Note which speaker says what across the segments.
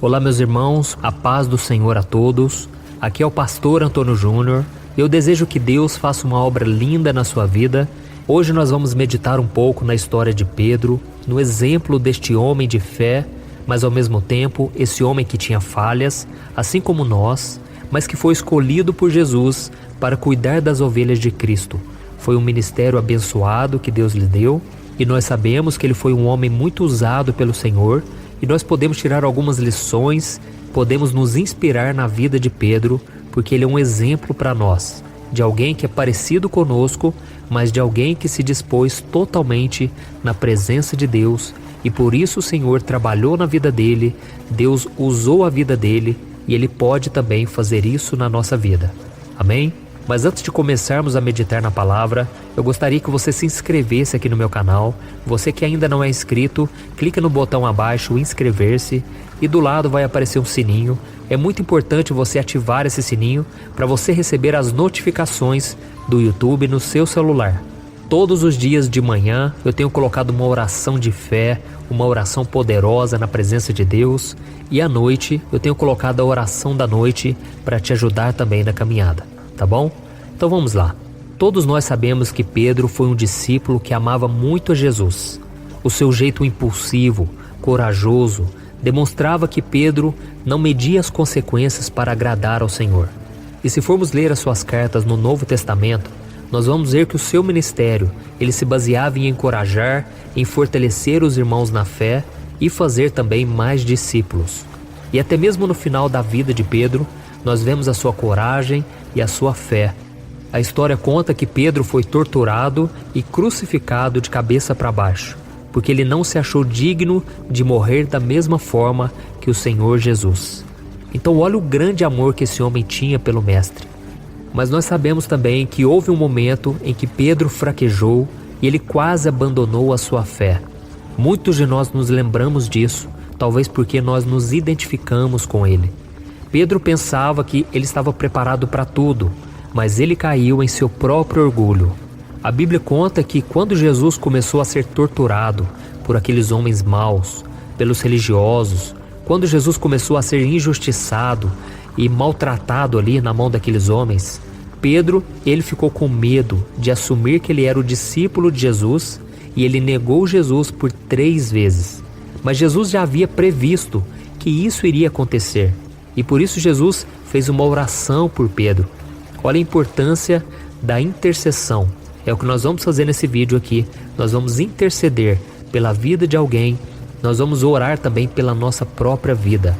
Speaker 1: Olá meus irmãos, a paz do Senhor a todos. Aqui é o pastor Antônio Júnior. Eu desejo que Deus faça uma obra linda na sua vida. Hoje nós vamos meditar um pouco na história de Pedro, no exemplo deste homem de fé, mas ao mesmo tempo esse homem que tinha falhas, assim como nós, mas que foi escolhido por Jesus para cuidar das ovelhas de Cristo. Foi um ministério abençoado que Deus lhe deu e nós sabemos que ele foi um homem muito usado pelo Senhor e nós podemos tirar algumas lições, podemos nos inspirar na vida de Pedro, porque ele é um exemplo para nós, de alguém que é parecido conosco, mas de alguém que se dispôs totalmente na presença de Deus e por isso o Senhor trabalhou na vida dele, Deus usou a vida dele e ele pode também fazer isso na nossa vida. Amém? Mas antes de começarmos a meditar na palavra, eu gostaria que você se inscrevesse aqui no meu canal. Você que ainda não é inscrito, clica no botão abaixo, inscrever-se, e do lado vai aparecer um sininho. É muito importante você ativar esse sininho para você receber as notificações do YouTube no seu celular. Todos os dias de manhã eu tenho colocado uma oração de fé, uma oração poderosa na presença de Deus, e à noite eu tenho colocado a oração da noite para te ajudar também na caminhada. Tá bom? Então vamos lá. Todos nós sabemos que Pedro foi um discípulo que amava muito a Jesus. O seu jeito impulsivo, corajoso, demonstrava que Pedro não media as consequências para agradar ao Senhor. E se formos ler as suas cartas no Novo Testamento, nós vamos ver que o seu ministério, ele se baseava em encorajar, em fortalecer os irmãos na fé e fazer também mais discípulos. E até mesmo no final da vida de Pedro, nós vemos a sua coragem e a sua fé. A história conta que Pedro foi torturado e crucificado de cabeça para baixo, porque ele não se achou digno de morrer da mesma forma que o Senhor Jesus. Então olha o grande amor que esse homem tinha pelo Mestre. Mas nós sabemos também que houve um momento em que Pedro fraquejou e ele quase abandonou a sua fé. Muitos de nós nos lembramos disso, talvez porque nós nos identificamos com ele. Pedro pensava que ele estava preparado para tudo, mas ele caiu em seu próprio orgulho. A Bíblia conta que quando Jesus começou a ser torturado por aqueles homens maus, pelos religiosos, quando Jesus começou a ser injustiçado e maltratado ali na mão daqueles homens, Pedro, ele ficou com medo de assumir que ele era o discípulo de Jesus e ele negou Jesus por 3 vezes. Mas Jesus já havia previsto que isso iria acontecer. E por isso Jesus fez uma oração por Pedro. Olha a importância da intercessão. É o que nós vamos fazer nesse vídeo aqui. Nós vamos interceder pela vida de alguém. Nós vamos orar também pela nossa própria vida.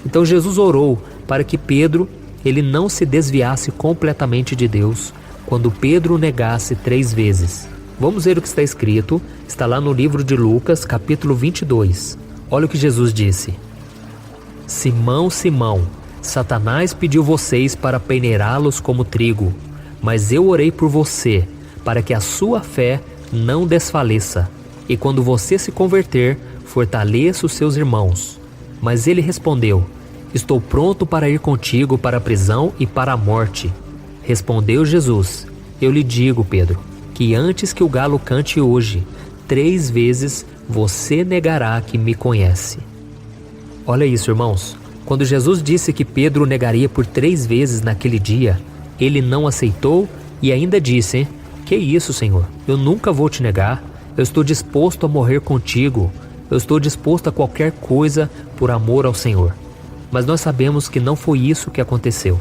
Speaker 1: Então Jesus orou para que Pedro ele não se desviasse completamente de Deus quando Pedro o negasse 3 vezes. Vamos ver o que está escrito. Está lá no livro de Lucas, capítulo 22. Olha o que Jesus disse. Simão, Simão, Satanás pediu vocês para peneirá-los como trigo, mas eu orei por você, para que a sua fé não desfaleça, e quando você se converter, fortaleça os seus irmãos. Mas ele respondeu, estou pronto para ir contigo para a prisão e para a morte. Respondeu Jesus, eu lhe digo, Pedro, que antes que o galo cante hoje, 3 vezes você negará que me conhece. Olha isso, irmãos. Quando Jesus disse que Pedro o negaria por 3 vezes naquele dia, ele não aceitou e ainda disse, que isso, Senhor? Eu nunca vou te negar. Eu estou disposto a morrer contigo. Eu estou disposto a qualquer coisa por amor ao Senhor. Mas nós sabemos que não foi isso que aconteceu.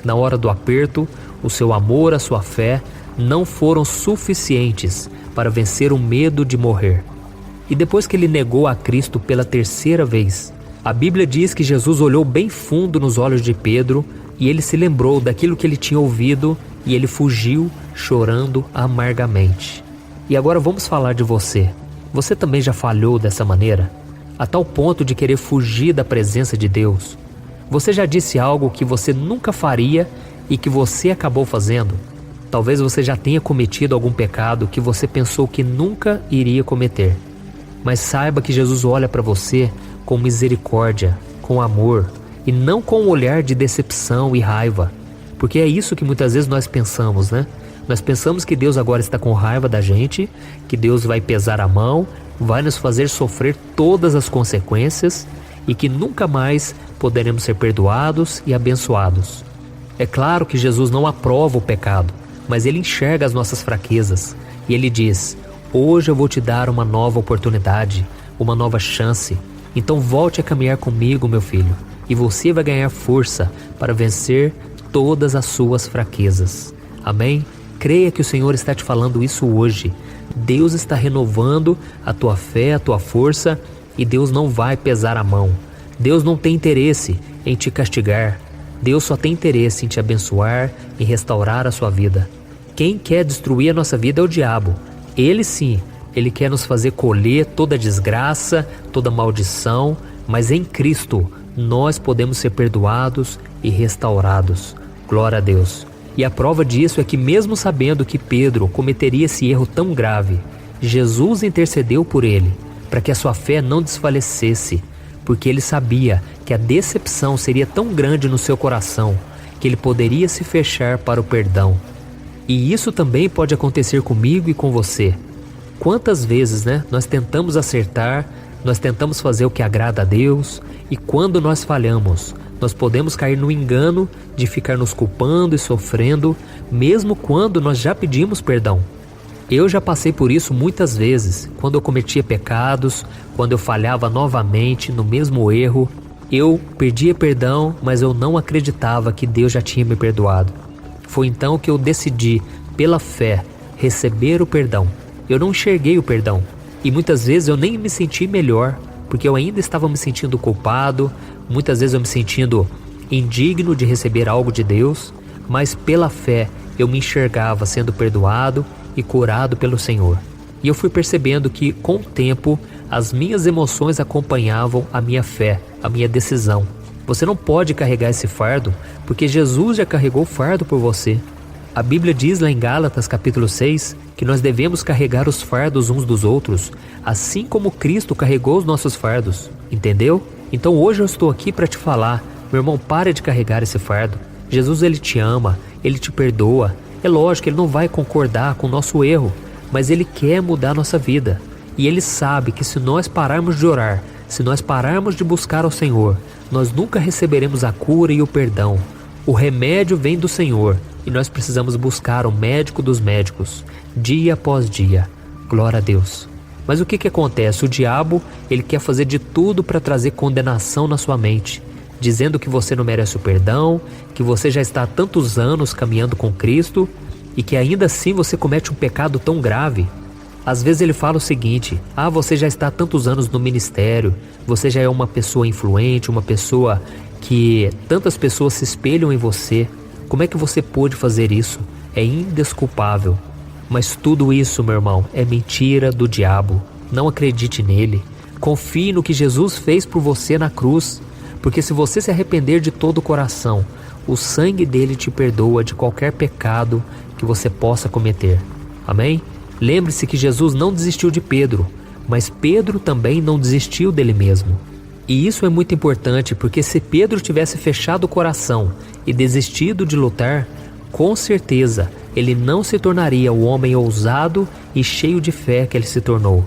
Speaker 1: Na hora do aperto, o seu amor, a sua fé, não foram suficientes para vencer o medo de morrer. E depois que ele negou a Cristo pela 3ª vez, a Bíblia diz que Jesus olhou bem fundo nos olhos de Pedro e ele se lembrou daquilo que ele tinha ouvido e ele fugiu chorando amargamente. E agora vamos falar de você. Você também já falhou dessa maneira? A tal ponto de querer fugir da presença de Deus? Você já disse algo que você nunca faria e que você acabou fazendo? Talvez você já tenha cometido algum pecado que você pensou que nunca iria cometer. Mas saiba que Jesus olha para você com misericórdia, com amor e não com um olhar de decepção e raiva. Porque é isso que muitas vezes nós pensamos, né? Nós pensamos que Deus agora está com raiva da gente, que Deus vai pesar a mão, vai nos fazer sofrer todas as consequências e que nunca mais poderemos ser perdoados e abençoados. É claro que Jesus não aprova o pecado, mas Ele enxerga as nossas fraquezas e Ele diz: hoje eu vou te dar uma nova oportunidade, uma nova chance. Então volte a caminhar comigo, meu filho, e você vai ganhar força para vencer todas as suas fraquezas. Amém? Creia que o Senhor está te falando isso hoje. Deus está renovando a tua fé, a tua força, e Deus não vai pesar a mão. Deus não tem interesse em te castigar. Deus só tem interesse em te abençoar, em restaurar a sua vida. Quem quer destruir a nossa vida é o diabo. Ele sim, ele quer nos fazer colher toda desgraça, toda maldição, mas em Cristo nós podemos ser perdoados e restaurados. Glória a Deus. E a prova disso é que, mesmo sabendo que Pedro cometeria esse erro tão grave, Jesus intercedeu por ele, para que a sua fé não desfalecesse, porque ele sabia que a decepção seria tão grande no seu coração, que ele poderia se fechar para o perdão. E isso também pode acontecer comigo e com você. Quantas vezes, nós tentamos acertar, nós tentamos fazer o que agrada a Deus, e quando nós falhamos, nós podemos cair no engano de ficar nos culpando e sofrendo, mesmo quando nós já pedimos perdão. Eu já passei por isso muitas vezes, quando eu cometia pecados, quando eu falhava novamente no mesmo erro. Eu pedia perdão, mas eu não acreditava que Deus já tinha me perdoado. Foi então que eu decidi, pela fé, receber o perdão. Eu não enxerguei o perdão, e muitas vezes eu nem me senti melhor, porque eu ainda estava me sentindo culpado, muitas vezes eu me sentindo indigno de receber algo de Deus, mas pela fé eu me enxergava sendo perdoado e curado pelo Senhor. E eu fui percebendo que, com o tempo, as minhas emoções acompanhavam a minha fé, a minha decisão. Você não pode carregar esse fardo, porque Jesus já carregou o fardo por você. A Bíblia diz lá em Gálatas capítulo 6 que nós devemos carregar os fardos uns dos outros, assim como Cristo carregou os nossos fardos. Entendeu? Então hoje eu estou aqui para te falar: meu irmão, pare de carregar esse fardo. Jesus, ele te ama, ele te perdoa. É lógico que ele não vai concordar com o nosso erro, mas ele quer mudar a nossa vida. E ele sabe que se nós pararmos de orar, se nós pararmos de buscar ao Senhor, nós nunca receberemos a cura e o perdão. O remédio vem do Senhor e nós precisamos buscar o médico dos médicos, dia após dia. Glória a Deus. Mas o que acontece? O diabo, ele quer fazer de tudo para trazer condenação na sua mente, dizendo que você não merece o perdão, que você já está há tantos anos caminhando com Cristo e que ainda assim você comete um pecado tão grave. Às vezes ele fala o seguinte: você já está há tantos anos no ministério, você já é uma pessoa influente, uma pessoa que tantas pessoas se espelham em você. Como é que você pôde fazer isso? É indesculpável. Mas tudo isso, meu irmão, é mentira do diabo. Não acredite nele. Confie no que Jesus fez por você na cruz. Porque se você se arrepender de todo o coração, o sangue dele te perdoa de qualquer pecado que você possa cometer. Amém? Lembre-se que Jesus não desistiu de Pedro, mas Pedro também não desistiu dele mesmo. E isso é muito importante, porque se Pedro tivesse fechado o coração e desistido de lutar, com certeza ele não se tornaria o homem ousado e cheio de fé que ele se tornou.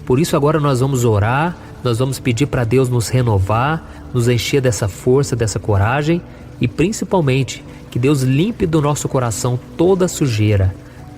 Speaker 1: Por isso agora nós vamos orar, nós vamos pedir para Deus nos renovar, nos encher dessa força, dessa coragem e principalmente que Deus limpe do nosso coração toda a sujeira,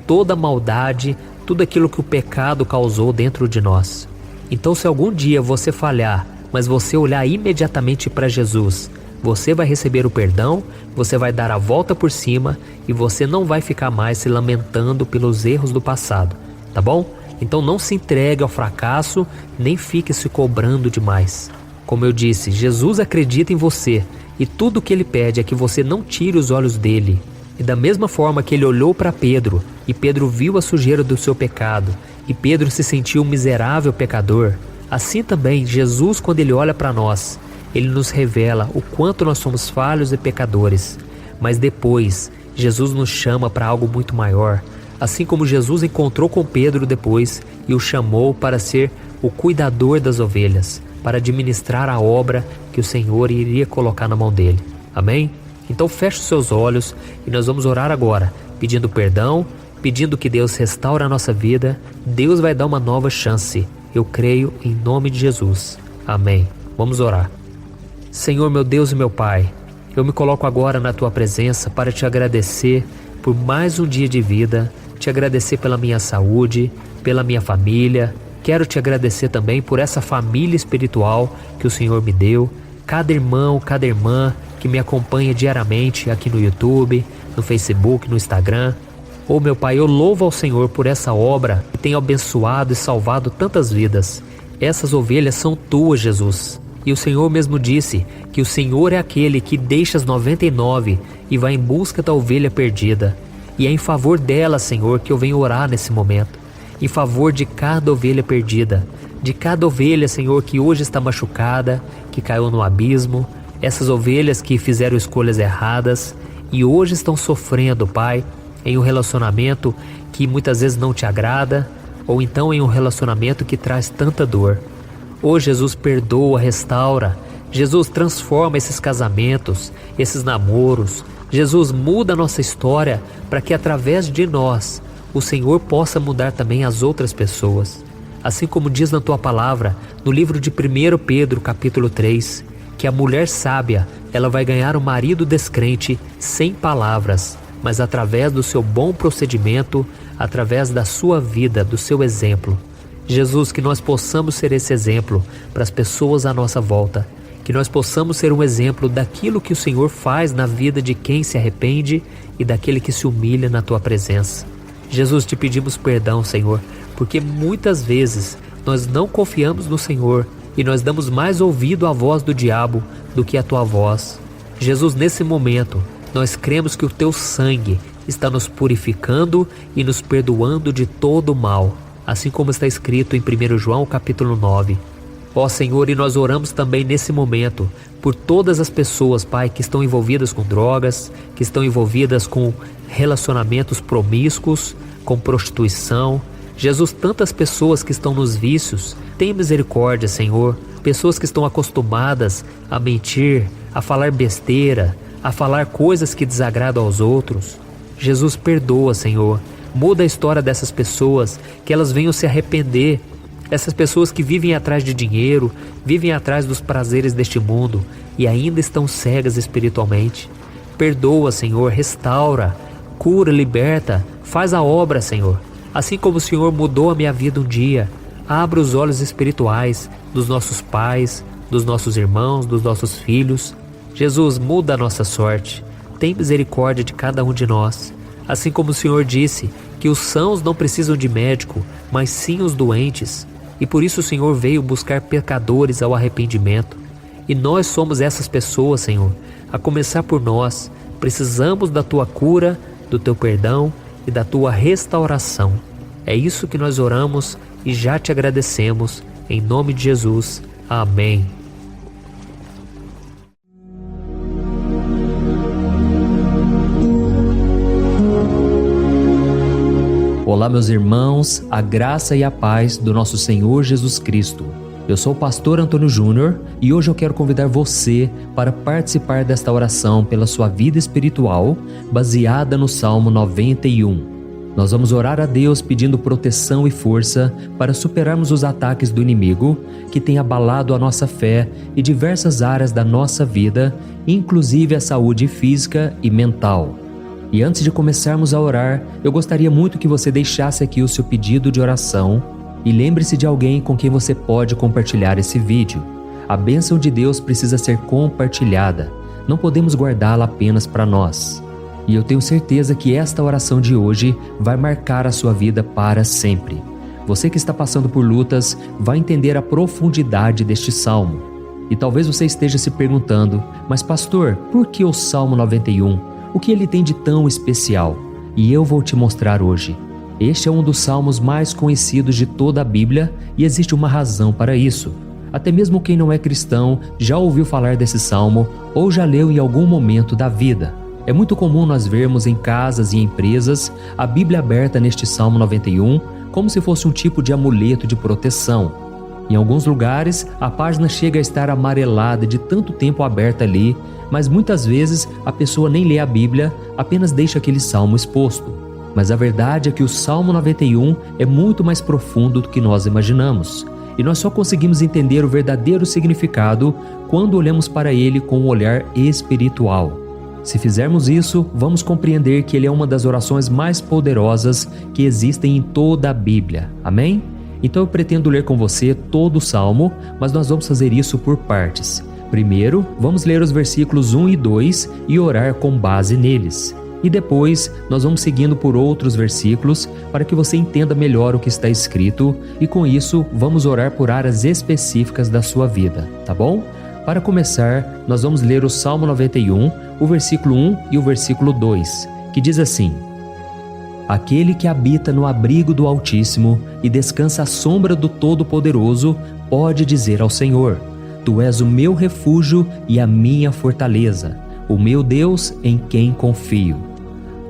Speaker 1: toda a maldade, tudo aquilo que o pecado causou dentro de nós. Então, se algum dia você falhar, mas você olhar imediatamente para Jesus, você vai receber o perdão, você vai dar a volta por cima e você não vai ficar mais se lamentando pelos erros do passado, tá bom? Então não se entregue ao fracasso, nem fique se cobrando demais. Como eu disse, Jesus acredita em você e tudo o que ele pede é que você não tire os olhos dele. E da mesma forma que ele olhou para Pedro e Pedro viu a sujeira do seu pecado e Pedro se sentiu um miserável pecador, assim também Jesus, quando ele olha para nós, ele nos revela o quanto nós somos falhos e pecadores. Mas depois, Jesus nos chama para algo muito maior, assim como Jesus encontrou com Pedro depois e o chamou para ser o cuidador das ovelhas, para administrar a obra que o Senhor iria colocar na mão dele. Amém? Então feche os seus olhos e nós vamos orar agora, pedindo perdão, pedindo que Deus restaure a nossa vida. Deus vai dar uma nova chance. Eu creio em nome de Jesus. Amém. Vamos orar. Senhor, meu Deus e meu Pai, eu me coloco agora na Tua presença para Te agradecer por mais um dia de vida, Te agradecer pela minha saúde, pela minha família. Quero Te agradecer também por essa família espiritual que o Senhor me deu, cada irmão, cada irmã que me acompanha diariamente aqui no YouTube, no Facebook, no Instagram. Oh, meu Pai, eu louvo ao Senhor por essa obra que tem abençoado e salvado tantas vidas. Essas ovelhas são Tuas, Jesus. E o Senhor mesmo disse que o Senhor é aquele que deixa as 99 e vai em busca da ovelha perdida. E é em favor dela, Senhor, que eu venho orar nesse momento. Em favor de cada ovelha perdida. De cada ovelha, Senhor, que hoje está machucada, que caiu no abismo. Essas ovelhas que fizeram escolhas erradas e hoje estão sofrendo, Pai, em um relacionamento que muitas vezes não te agrada, ou então em um relacionamento que traz tanta dor. Oh, Jesus, perdoa, restaura. Jesus, transforma esses casamentos, esses namoros. Jesus, muda a nossa história para que através de nós o Senhor possa mudar também as outras pessoas. Assim como diz na Tua palavra, no livro de 1 Pedro, capítulo 3, que a mulher sábia, ela vai ganhar um marido descrente sem palavras, mas através do seu bom procedimento, através da sua vida, do seu exemplo. Jesus, que nós possamos ser esse exemplo para as pessoas à nossa volta, que nós possamos ser um exemplo daquilo que o Senhor faz na vida de quem se arrepende e daquele que se humilha na Tua presença. Jesus, te pedimos perdão, Senhor, porque muitas vezes nós não confiamos no Senhor e nós damos mais ouvido à voz do diabo do que à Tua voz. Jesus, nesse momento, nós cremos que o Teu sangue está nos purificando e nos perdoando de todo o mal, assim como está escrito em 1 João capítulo 9. Ó Senhor, e nós oramos também nesse momento por todas as pessoas, Pai, que estão envolvidas com drogas, que estão envolvidas com relacionamentos promíscuos, com prostituição. Jesus, tantas pessoas que estão nos vícios, tem misericórdia, Senhor. Pessoas que estão acostumadas a mentir, a falar besteira, a falar coisas que desagradam aos outros. Jesus, perdoa, Senhor. Muda a história dessas pessoas, que elas venham se arrepender. Essas pessoas que vivem atrás de dinheiro, vivem atrás dos prazeres deste mundo e ainda estão cegas espiritualmente. Perdoa, Senhor, restaura, cura, liberta, faz a obra, Senhor. Assim como o Senhor mudou a minha vida um dia, abra os olhos espirituais dos nossos pais, dos nossos irmãos, dos nossos filhos. Jesus, muda a nossa sorte. Tem misericórdia de cada um de nós. Assim como o Senhor disse que os sãos não precisam de médico, mas sim os doentes. E por isso o Senhor veio buscar pecadores ao arrependimento. E nós somos essas pessoas, Senhor. A começar por nós, precisamos da Tua cura, do Teu perdão e da Tua restauração. É isso que nós oramos e já Te agradecemos. Em nome de Jesus. Amém. Olá, meus irmãos, a graça e a paz do nosso Senhor Jesus Cristo. Eu sou o pastor Antônio Júnior e hoje eu quero convidar você para participar desta oração pela sua vida espiritual, baseada no Salmo 91. Nós vamos orar a Deus pedindo proteção e força para superarmos os ataques do inimigo que tem abalado a nossa fé e diversas áreas da nossa vida, inclusive a saúde física e mental. E antes de começarmos a orar, eu gostaria muito que você deixasse aqui o seu pedido de oração e lembre-se de alguém com quem você pode compartilhar esse vídeo. A bênção de Deus precisa ser compartilhada, não podemos guardá-la apenas para nós. E eu tenho certeza que esta oração de hoje vai marcar a sua vida para sempre. Você que está passando por lutas vai entender a profundidade deste salmo. E talvez você esteja se perguntando, mas pastor, por que o Salmo 91? O que ele tem de tão especial? E eu vou te mostrar hoje. Este é um dos salmos mais conhecidos de toda a Bíblia e existe uma razão para isso. Até mesmo quem não é cristão já ouviu falar desse salmo ou já leu em algum momento da vida. É muito comum nós vermos em casas e empresas a Bíblia aberta neste Salmo 91 como se fosse um tipo de amuleto de proteção. Em alguns lugares, a página chega a estar amarelada de tanto tempo aberta ali, mas muitas vezes a pessoa nem lê a Bíblia, apenas deixa aquele salmo exposto. Mas a verdade é que o Salmo 91 é muito mais profundo do que nós imaginamos. E nós só conseguimos entender o verdadeiro significado quando olhamos para ele com um olhar espiritual. Se fizermos isso, vamos compreender que ele é uma das orações mais poderosas que existem em toda a Bíblia. Amém? Então eu pretendo ler com você todo o Salmo, mas nós vamos fazer isso por partes. Primeiro, vamos ler os versículos 1 e 2 e orar com base neles. E depois, nós vamos seguindo por outros versículos para que você entenda melhor o que está escrito e com isso, vamos orar por áreas específicas da sua vida, tá bom? Para começar, nós vamos ler o Salmo 91, o versículo 1 e o versículo 2, que diz assim: Aquele que habita no abrigo do Altíssimo e descansa à sombra do Todo-Poderoso pode dizer ao Senhor: Tu és o meu refúgio e a minha fortaleza, o meu Deus em quem confio.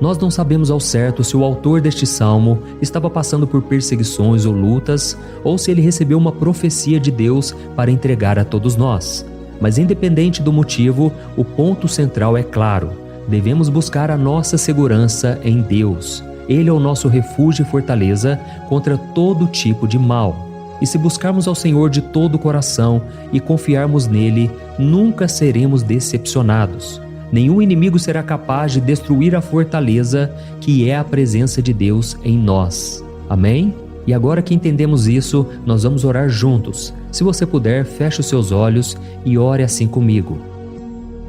Speaker 1: Nós não sabemos ao certo se o autor deste salmo estava passando por perseguições ou lutas, ou se ele recebeu uma profecia de Deus para entregar a todos nós. Mas independente do motivo, o ponto central é claro: devemos buscar a nossa segurança em Deus. Ele é o nosso refúgio e fortaleza contra todo tipo de mal. E se buscarmos ao Senhor de todo o coração e confiarmos nele, nunca seremos decepcionados. Nenhum inimigo será capaz de destruir a fortaleza que é a presença de Deus em nós. Amém? E agora que entendemos isso, nós vamos orar juntos. Se você puder, feche os seus olhos e ore assim comigo.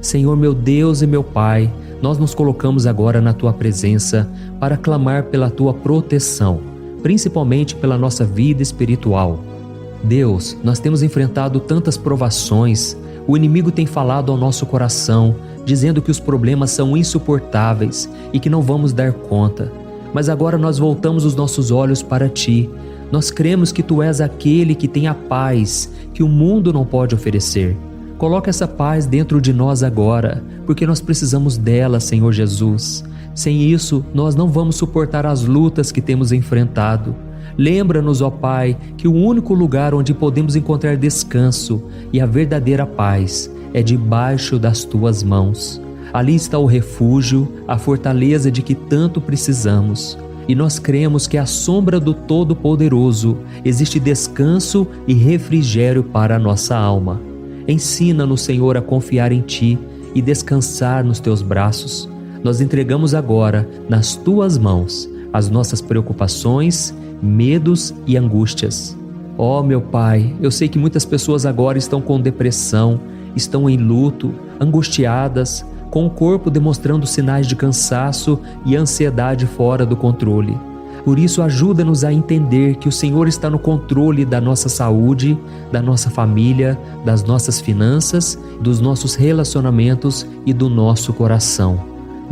Speaker 1: Senhor meu Deus e meu Pai, nós nos colocamos agora na Tua presença para clamar pela Tua proteção, principalmente pela nossa vida espiritual. Deus, nós temos enfrentado tantas provações, o inimigo tem falado ao nosso coração, dizendo que os problemas são insuportáveis e que não vamos dar conta. Mas agora nós voltamos os nossos olhos para Ti. Nós cremos que Tu és aquele que tem a paz que o mundo não pode oferecer. Coloca essa paz dentro de nós agora, porque nós precisamos dela, Senhor Jesus. Sem isso, nós não vamos suportar as lutas que temos enfrentado. Lembra-nos, ó Pai, que o único lugar onde podemos encontrar descanso e a verdadeira paz é debaixo das Tuas mãos. Ali está o refúgio, a fortaleza de que tanto precisamos. E nós cremos que à sombra do Todo-Poderoso existe descanso e refrigério para a nossa alma. Ensina-nos, Senhor, a confiar em Ti e descansar nos Teus braços. Nós entregamos agora, nas Tuas mãos, as nossas preocupações, medos e angústias. Ó meu Pai, eu sei que muitas pessoas agora estão com depressão, estão em luto, angustiadas, com o corpo demonstrando sinais de cansaço e ansiedade fora do controle. Por isso, ajuda-nos a entender que o Senhor está no controle da nossa saúde, da nossa família, das nossas finanças, dos nossos relacionamentos e do nosso coração.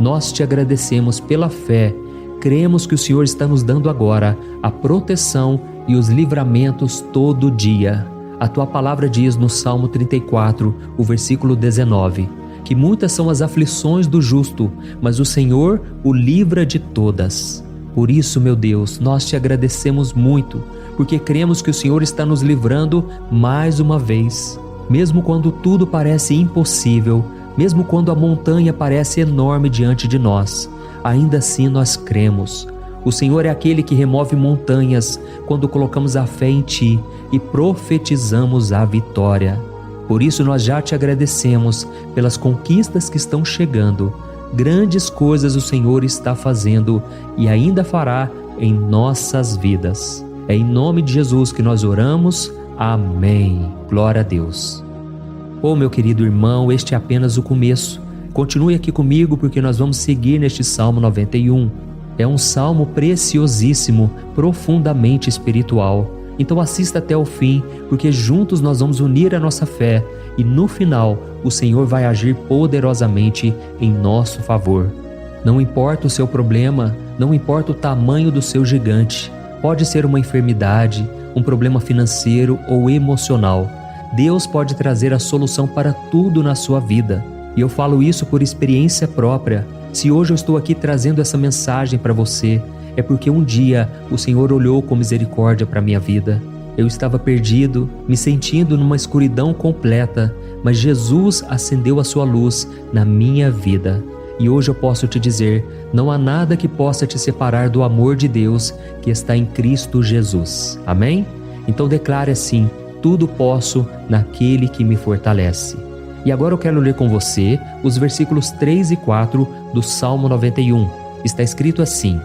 Speaker 1: Nós Te agradecemos pela fé. Cremos que o Senhor está nos dando agora a proteção e os livramentos todo dia. A Tua palavra diz no Salmo 34, o versículo 19, que muitas são as aflições do justo, mas o Senhor o livra de todas. Por isso, meu Deus, nós Te agradecemos muito, porque cremos que o Senhor está nos livrando mais uma vez. Mesmo quando tudo parece impossível, mesmo quando a montanha parece enorme diante de nós, ainda assim nós cremos. O Senhor é aquele que remove montanhas quando colocamos a fé em Ti e profetizamos a vitória. Por isso nós já Te agradecemos pelas conquistas que estão chegando. Grandes coisas o Senhor está fazendo e ainda fará em nossas vidas. É em nome de Jesus que nós oramos. Amém. Glória a Deus. Oh, meu querido irmão, este é apenas o começo. Continue aqui comigo porque nós vamos seguir neste Salmo 91. É um salmo preciosíssimo, profundamente espiritual. Então assista até o fim, porque juntos nós vamos unir a nossa fé e no final o Senhor vai agir poderosamente em nosso favor. Não importa o seu problema, não importa o tamanho do seu gigante. Pode ser uma enfermidade, um problema financeiro ou emocional. Deus pode trazer a solução para tudo na sua vida. E eu falo isso por experiência própria. Se hoje eu estou aqui trazendo essa mensagem para você, é porque um dia o Senhor olhou com misericórdia para a minha vida. Eu estava perdido, me sentindo numa escuridão completa, mas Jesus acendeu a sua luz na minha vida. E hoje eu posso te dizer, não há nada que possa te separar do amor de Deus que está em Cristo Jesus. Amém?
Speaker 2: Então declare assim: tudo posso naquele que me fortalece. E agora eu quero ler com você os versículos 3 e 4 do Salmo 91. Está escrito assim: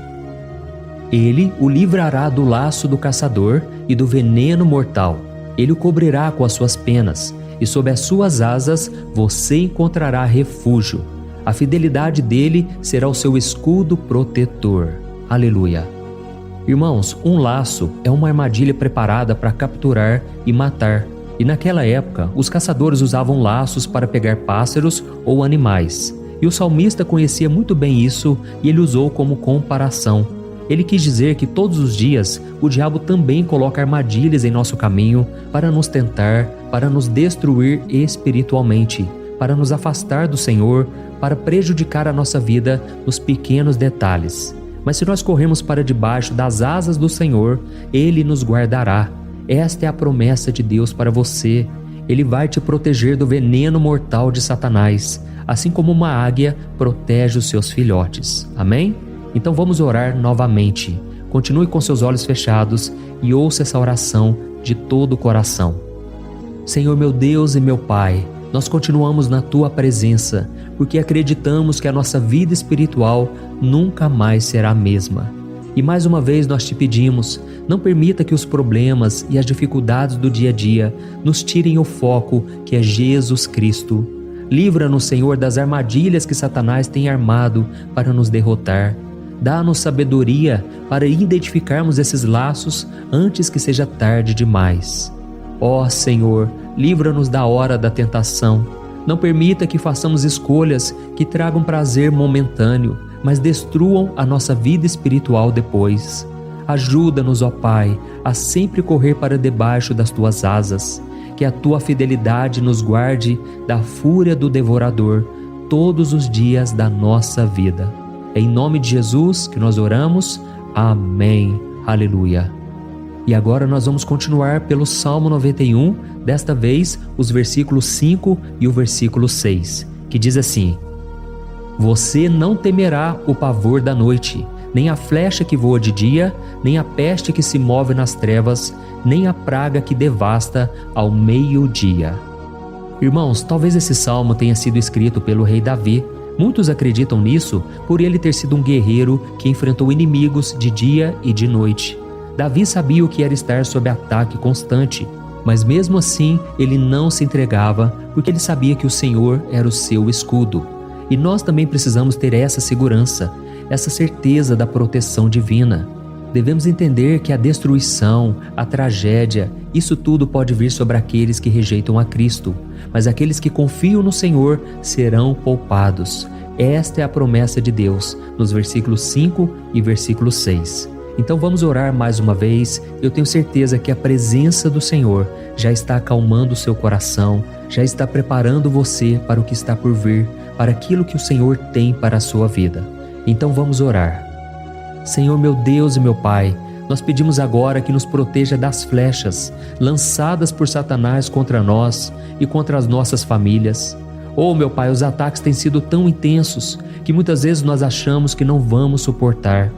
Speaker 2: Ele o livrará do laço do caçador e do veneno mortal. Ele o cobrirá com as suas penas, e sob as suas asas você encontrará refúgio. A fidelidade dele será o seu escudo protetor. Aleluia. Irmãos, um laço é uma armadilha preparada para capturar e matar. E naquela época, os caçadores usavam laços para pegar pássaros ou animais. E o salmista conhecia muito bem isso e ele usou como comparação. Ele quis dizer que todos os dias o diabo também coloca armadilhas em nosso caminho para nos tentar, para nos destruir espiritualmente, para nos afastar do Senhor, para prejudicar a nossa vida nos pequenos detalhes. Mas se nós corrermos para debaixo das asas do Senhor, Ele nos guardará. Esta é a promessa de Deus para você. Ele vai te proteger do veneno mortal de Satanás, assim como uma águia protege os seus filhotes. Amém? Então vamos orar novamente. Continue com seus olhos fechados e ouça essa oração de todo o coração. Senhor meu Deus e meu Pai, nós continuamos na Tua presença, porque acreditamos que a nossa vida espiritual nunca mais será a mesma. E mais uma vez nós te pedimos, não permita que os problemas e as dificuldades do dia a dia nos tirem o foco que é Jesus Cristo. Livra-nos, Senhor, das armadilhas que Satanás tem armado para nos derrotar. Dá-nos sabedoria para identificarmos esses laços antes que seja tarde demais. Ó Senhor, livra-nos da hora da tentação. Não permita que façamos escolhas que tragam prazer momentâneo, mas destruam a nossa vida espiritual depois. Ajuda-nos, ó Pai, a sempre correr para debaixo das Tuas asas. Que a Tua fidelidade nos guarde da fúria do devorador todos os dias da nossa vida. É em nome de Jesus que nós oramos. Amém. Aleluia. E agora nós vamos continuar pelo Salmo 91, desta vez os versículos 5 e o versículo 6, que diz assim: Você não temerá o pavor da noite, nem a flecha que voa de dia, nem a peste que se move nas trevas, nem a praga que devasta ao meio-dia. Irmãos, talvez esse salmo tenha sido escrito pelo rei Davi. Muitos acreditam nisso por ele ter sido um guerreiro que enfrentou inimigos de dia e de noite. Davi sabia o que era estar sob ataque constante, mas mesmo assim ele não se entregava porque ele sabia que o Senhor era o seu escudo. E nós também precisamos ter essa segurança, essa certeza da proteção divina. Devemos entender que a destruição, a tragédia, isso tudo pode vir sobre aqueles que rejeitam a Cristo, mas aqueles que confiam no Senhor serão poupados. Esta é a promessa de Deus, nos versículos 5 e versículo 6. Então vamos orar mais uma vez. Eu tenho certeza que a presença do Senhor já está acalmando o seu coração, já está preparando você para o que está por vir, para aquilo que o Senhor tem para a sua vida. Então vamos orar. Senhor meu Deus e meu Pai, nós pedimos agora que nos proteja das flechas lançadas por Satanás contra nós e contra as nossas famílias. Oh meu Pai, os ataques têm sido tão intensos que muitas vezes nós achamos que não vamos suportar.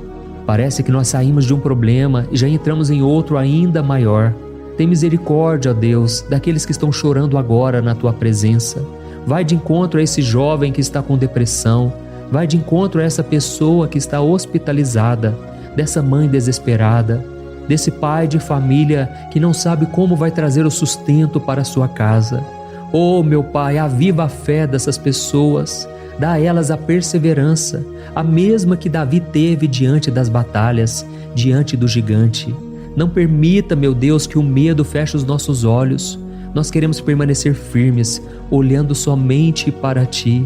Speaker 2: Parece que nós saímos de um problema e já entramos em outro ainda maior. Tem misericórdia, ó Deus, daqueles que estão chorando agora na Tua presença. Vai de encontro a esse jovem que está com depressão. Vai de encontro a essa pessoa que está hospitalizada, dessa mãe desesperada, desse pai de família que não sabe como vai trazer o sustento para a sua casa. Oh, meu Pai, aviva a fé dessas pessoas. Dá a elas a perseverança, a mesma que Davi teve diante das batalhas, diante do gigante. Não permita, meu Deus, que o medo feche os nossos olhos. Nós queremos permanecer firmes, olhando somente para Ti.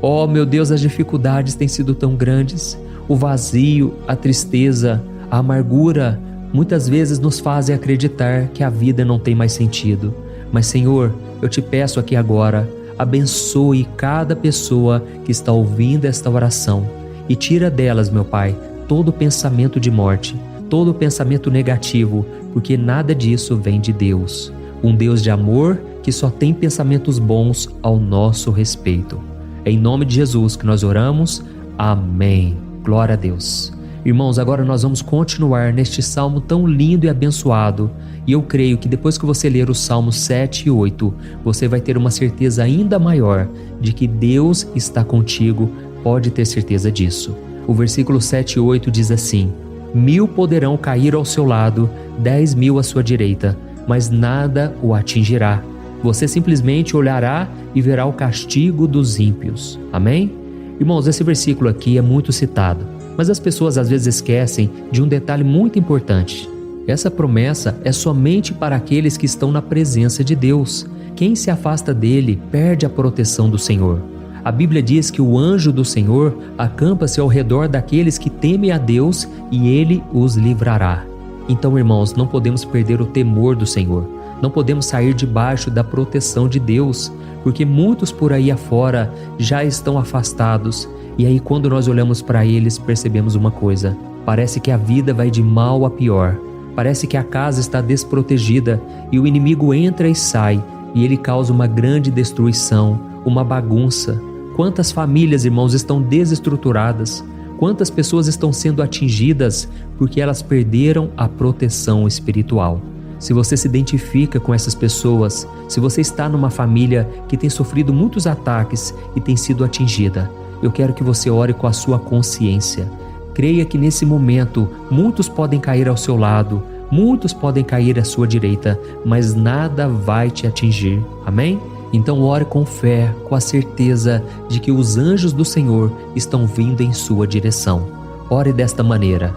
Speaker 2: Oh, meu Deus, as dificuldades têm sido tão grandes. O vazio, a tristeza, a amargura, muitas vezes nos fazem acreditar que a vida não tem mais sentido. Mas, Senhor, eu te peço aqui agora, abençoe cada pessoa que está ouvindo esta oração e tira delas, meu Pai, todo pensamento de morte, todo pensamento negativo, porque nada disso vem de Deus. Um Deus de amor que só tem pensamentos bons ao nosso respeito. É em nome de Jesus que nós oramos. Amém. Glória a Deus. Irmãos, agora nós vamos continuar neste salmo tão lindo e abençoado. E eu creio que depois que você ler os salmos 7 e 8, você vai ter uma certeza ainda maior de que Deus está contigo, pode ter certeza disso. O versículo 7 e 8 diz assim: 1000 poderão cair ao seu lado, 10.000 à sua direita, mas nada o atingirá. Você simplesmente olhará e verá o castigo dos ímpios. Amém? Irmãos, esse versículo aqui é muito citado, mas as pessoas às vezes esquecem de um detalhe muito importante. Essa promessa é somente para aqueles que estão na presença de Deus. Quem se afasta dele perde a proteção do Senhor. A Bíblia diz que o anjo do Senhor acampa-se ao redor daqueles que temem a Deus e ele os livrará. Então, irmãos, não podemos perder o temor do Senhor. Não podemos sair debaixo da proteção de Deus, porque muitos por aí afora já estão afastados. E aí, quando nós olhamos para eles, percebemos uma coisa: parece que a vida vai de mal a pior. Parece que a casa está desprotegida e o inimigo entra e sai, e ele causa uma grande destruição, uma bagunça. Quantas famílias, irmãos, estão desestruturadas? Quantas pessoas estão sendo atingidas porque elas perderam a proteção espiritual? Se você se identifica com essas pessoas, se você está numa família que tem sofrido muitos ataques e tem sido atingida, eu quero que você ore com a sua consciência. Creia que nesse momento muitos podem cair ao seu lado, muitos podem cair à sua direita, mas nada vai te atingir. Amém? Então ore com fé, com a certeza de que os anjos do Senhor estão vindo em sua direção. Ore desta maneira: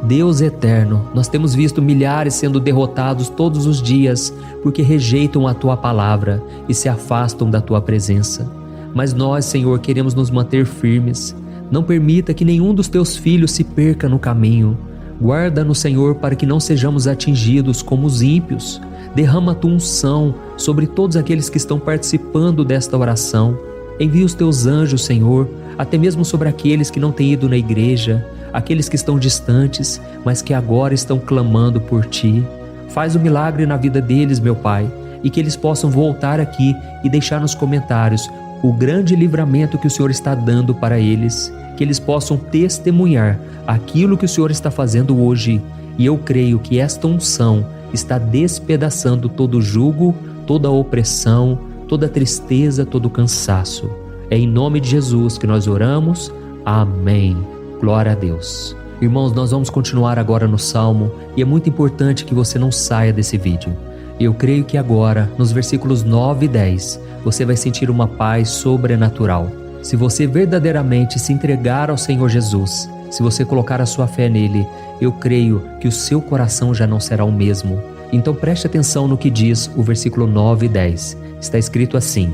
Speaker 2: Deus eterno, nós temos visto milhares sendo derrotados todos os dias porque rejeitam a Tua palavra e se afastam da Tua presença. Mas nós, Senhor, queremos nos manter firmes. Não permita que nenhum dos Teus filhos se perca no caminho. Guarda-nos, Senhor, para que não sejamos atingidos como os ímpios. Derrama a Tua unção sobre todos aqueles que estão participando desta oração. Envia os Teus anjos, Senhor, até mesmo sobre aqueles que não têm ido na igreja, aqueles que estão distantes, mas que agora estão clamando por Ti. Faz um milagre na vida deles, meu Pai, e que eles possam voltar aqui e deixar nos comentários o grande livramento que o Senhor está dando para eles, que eles possam testemunhar aquilo que o Senhor está fazendo hoje. E eu creio que esta unção está despedaçando todo o jugo, toda a opressão, toda a tristeza, todo o cansaço. É em nome de Jesus que nós oramos. Amém. Glória a Deus. Irmãos, nós vamos continuar agora no Salmo e é muito importante que você não saia desse vídeo. Eu creio que agora, nos versículos 9 e 10, você vai sentir uma paz sobrenatural. Se você verdadeiramente se entregar ao Senhor Jesus, se você colocar a sua fé nele, eu creio que o seu coração já não será o mesmo. Então preste atenção no que diz o versículo 9 e 10. Está escrito assim: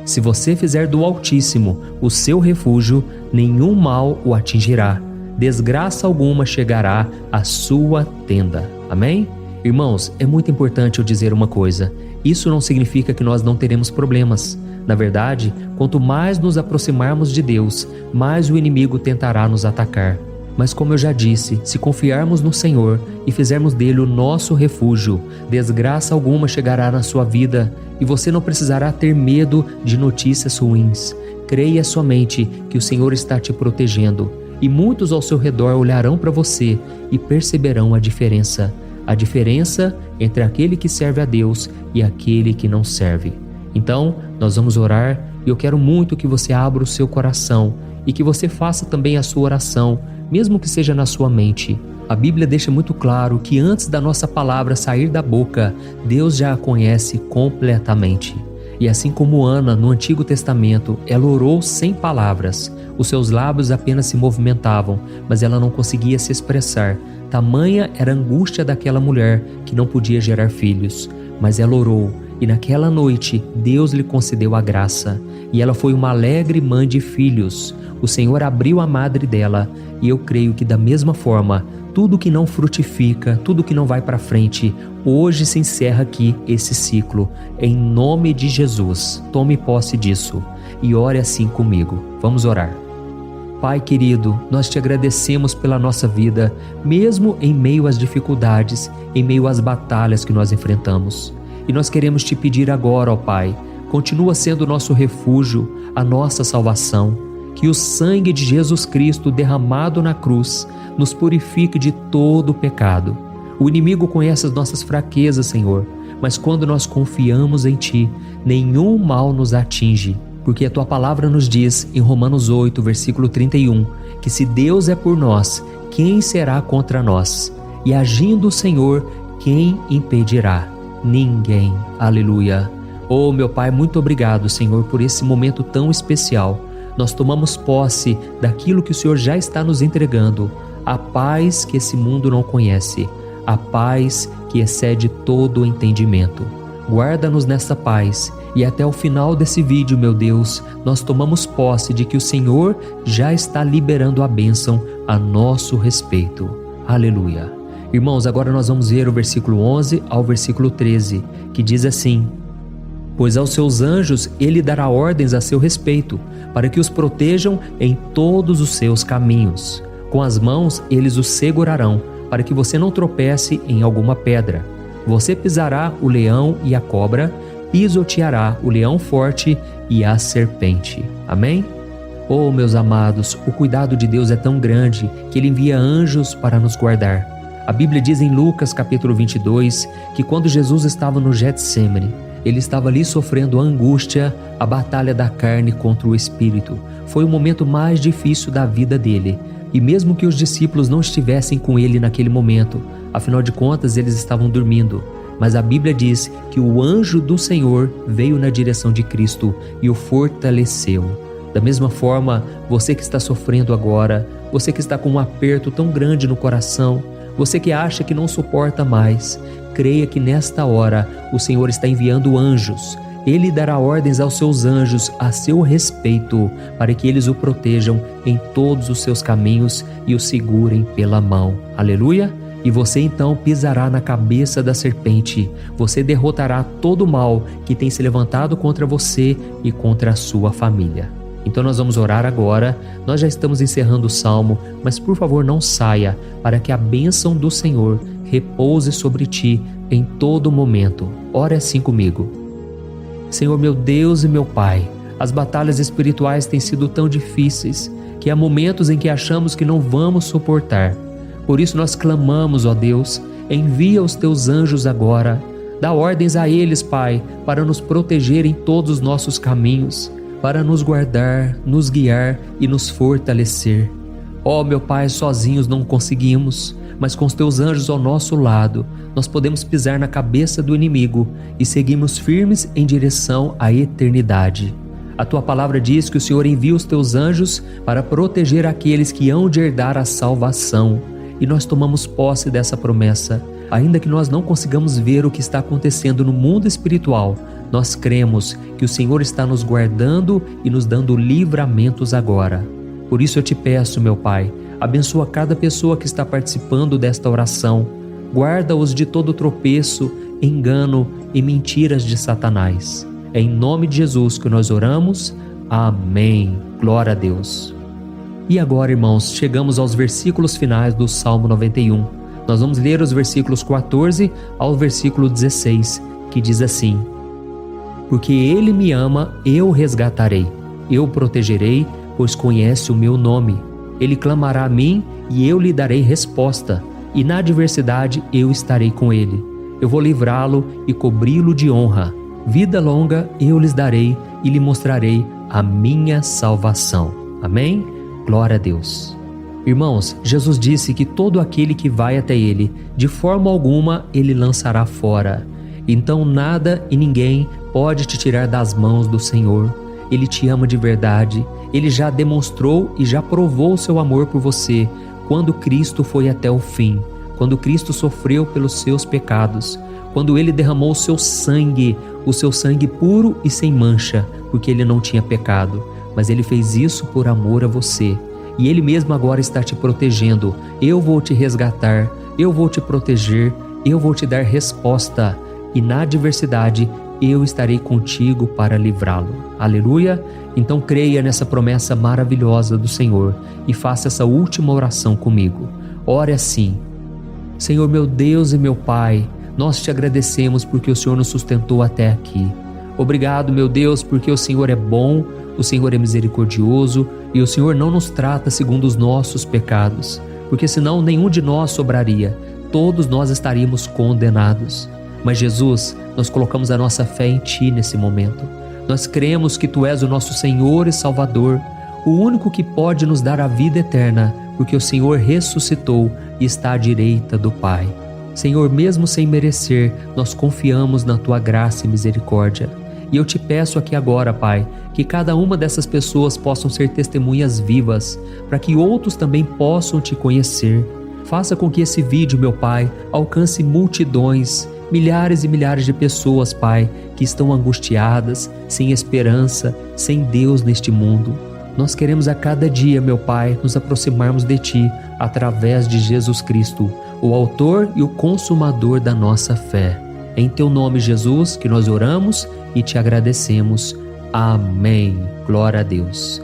Speaker 2: Se você fizer do Altíssimo o seu refúgio, nenhum mal o atingirá. Desgraça alguma chegará à sua tenda. Amém? Irmãos, é muito importante eu dizer uma coisa. Isso não significa que nós não teremos problemas. Na verdade, quanto mais nos aproximarmos de Deus, mais o inimigo tentará nos atacar. Mas como eu já disse, se confiarmos no Senhor e fizermos dele o nosso refúgio, desgraça alguma chegará na sua vida e você não precisará ter medo de notícias ruins. Creia somente que o Senhor está te protegendo e muitos ao seu redor olharão para você e perceberão a diferença entre aquele que serve a Deus e aquele que não serve. Então, nós vamos orar e eu quero muito que você abra o seu coração e que você faça também a sua oração, mesmo que seja na sua mente. A Bíblia deixa muito claro que antes da nossa palavra sair da boca, Deus já a conhece completamente. E assim como Ana, no Antigo Testamento, ela orou sem palavras. Os seus lábios apenas se movimentavam, mas ela não conseguia se expressar. Tamanha era a angústia daquela mulher que não podia gerar filhos. Mas ela orou, e naquela noite Deus lhe concedeu a graça. E ela foi uma alegre mãe de filhos. O Senhor abriu a madre dela, e eu creio que da mesma forma, tudo que não frutifica, tudo que não vai para frente, hoje se encerra aqui esse ciclo. Em nome de Jesus, tome posse disso e ore assim comigo. Vamos orar. Pai querido, nós te agradecemos pela nossa vida, mesmo em meio às dificuldades, em meio às batalhas que nós enfrentamos. E nós queremos te pedir agora, ó Pai, continua sendo o nosso refúgio, a nossa salvação. que o sangue de Jesus Cristo derramado na cruz nos purifique de todo o pecado. O inimigo conhece as nossas fraquezas, Senhor, mas quando nós confiamos em Ti, nenhum mal nos atinge, porque a Tua palavra nos diz em Romanos 8, versículo 31, que se Deus é por nós, quem será contra nós? E agindo o Senhor, quem impedirá? Ninguém. Aleluia. Oh, meu Pai, muito obrigado, Senhor, por esse momento tão especial. Nós tomamos posse daquilo que o Senhor já está nos entregando, a paz que esse mundo não conhece, a paz que excede todo o entendimento. Guarda-nos nessa paz e até o final desse vídeo, meu Deus, nós tomamos posse de que o Senhor já está liberando a bênção a nosso respeito. Aleluia. Irmãos, agora nós vamos ver o versículo 11 ao versículo 13, que diz assim: Pois aos seus anjos ele dará ordens a seu respeito, para que os protejam em todos os seus caminhos. Com as mãos eles os segurarão, para que você não tropece em alguma pedra. Você pisará o leão e a cobra, pisoteará o leão forte e a serpente. Amém? Oh, meus amados, o cuidado de Deus é tão grande que Ele envia anjos para nos guardar. A Bíblia diz em Lucas capítulo 22 que quando Jesus estava no Getsêmani, Ele estava ali sofrendo a angústia, a batalha da carne contra o espírito. Foi o momento mais difícil da vida dele. E mesmo que os discípulos não estivessem com ele naquele momento, afinal de contas eles estavam dormindo, mas a Bíblia diz que o anjo do Senhor veio na direção de Cristo e o fortaleceu. Da mesma forma, você que está sofrendo agora, você que está com um aperto tão grande no coração, você que acha que não suporta mais, creia que nesta hora o Senhor está enviando anjos. Ele dará ordens aos seus anjos a seu respeito, para que eles o protejam em todos os seus caminhos e o segurem pela mão. Aleluia! E você então pisará na cabeça da serpente. Você derrotará todo o mal que tem se levantado contra você e contra a sua família. Então nós vamos orar agora. Nós já estamos encerrando o salmo, mas por favor não saia, para que a bênção do Senhor repouse sobre ti em todo momento. Ore assim comigo. Senhor, meu Deus e meu Pai, as batalhas espirituais têm sido tão difíceis que há momentos em que achamos que não vamos suportar. Por isso nós clamamos, ó Deus, envia os teus anjos agora. Dá ordens a eles, Pai, para nos proteger em todos os nossos caminhos, para nos guardar, nos guiar e nos fortalecer. Ó meu Pai, sozinhos não conseguimos, mas com os teus anjos ao nosso lado, nós podemos pisar na cabeça do inimigo e seguirmos firmes em direção à eternidade. A tua palavra diz que o Senhor envia os teus anjos para proteger aqueles que hão de herdar a salvação. E nós tomamos posse dessa promessa. Ainda que nós não consigamos ver o que está acontecendo no mundo espiritual, nós cremos que o Senhor está nos guardando e nos dando livramentos agora. Por isso eu te peço, meu Pai, abençoa cada pessoa que está participando desta oração. Guarda-os de todo tropeço, engano e mentiras de Satanás. É em nome de Jesus que nós oramos. Amém. Glória a Deus. E agora, irmãos, chegamos aos versículos finais do Salmo 91. Nós vamos ler os versículos 14 ao versículo 16, que diz assim: Porque Ele me ama, eu o resgatarei. Eu o protegerei, pois conhece o meu nome. Ele clamará a mim e eu lhe darei resposta. E na adversidade eu estarei com ele. Eu vou livrá-lo e cobri-lo de honra. Vida longa eu lhes darei e lhe mostrarei a minha salvação. Amém? Glória a Deus. Irmãos, Jesus disse que todo aquele que vai até ele, de forma alguma ele lançará fora. Então nada e ninguém pode te tirar das mãos do Senhor. Ele te ama de verdade. Ele já demonstrou e já provou o seu amor por você quando Cristo foi até o fim, quando Cristo sofreu pelos seus pecados, quando Ele derramou o seu sangue puro e sem mancha, porque Ele não tinha pecado, mas Ele fez isso por amor a você. E Ele mesmo agora está te protegendo. Eu vou te resgatar, eu vou te proteger, eu vou te dar resposta, e na adversidade eu estarei contigo para livrá-lo. Aleluia! Então creia nessa promessa maravilhosa do Senhor e faça essa última oração comigo. Ore assim: Senhor, meu Deus e meu Pai, nós te agradecemos porque o Senhor nos sustentou até aqui. Obrigado, meu Deus, porque o Senhor é bom, o Senhor é misericordioso e o Senhor não nos trata segundo os nossos pecados, porque senão nenhum de nós sobraria, todos nós estaríamos condenados. Mas Jesus, nós colocamos a nossa fé em Ti nesse momento. Nós cremos que Tu és o nosso Senhor e Salvador, o único que pode nos dar a vida eterna, porque o Senhor ressuscitou e está à direita do Pai. Senhor, mesmo sem merecer, nós confiamos na Tua graça e misericórdia. E eu Te peço aqui agora, Pai, que cada uma dessas pessoas possam ser testemunhas vivas, para que outros também possam Te conhecer. Faça com que esse vídeo, meu Pai, alcance multidões, milhares e milhares de pessoas, Pai, que estão angustiadas, sem esperança, sem Deus neste mundo. Nós queremos a cada dia, meu Pai, nos aproximarmos de Ti através de Jesus Cristo, o autor e o consumador da nossa fé. É em Teu nome, Jesus, que nós oramos e Te agradecemos. Amém. Glória a Deus.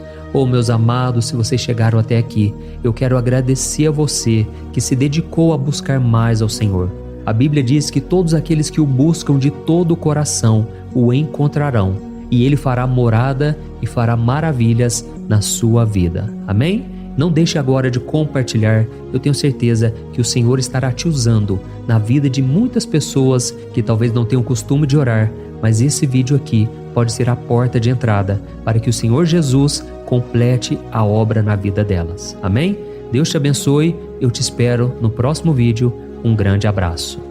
Speaker 2: Meus amados, se vocês chegaram até aqui, eu quero agradecer a você que se dedicou a buscar mais ao Senhor. A Bíblia diz que todos aqueles que o buscam de todo o coração o encontrarão, e Ele fará morada e fará maravilhas na sua vida. Amém? Não deixe agora de compartilhar, eu tenho certeza que o Senhor estará te usando na vida de muitas pessoas que talvez não tenham costume de orar, mas esse vídeo aqui pode ser a porta de entrada para que o Senhor Jesus complete a obra na vida delas. Amém? Deus te abençoe, eu te espero no próximo vídeo. Um grande abraço.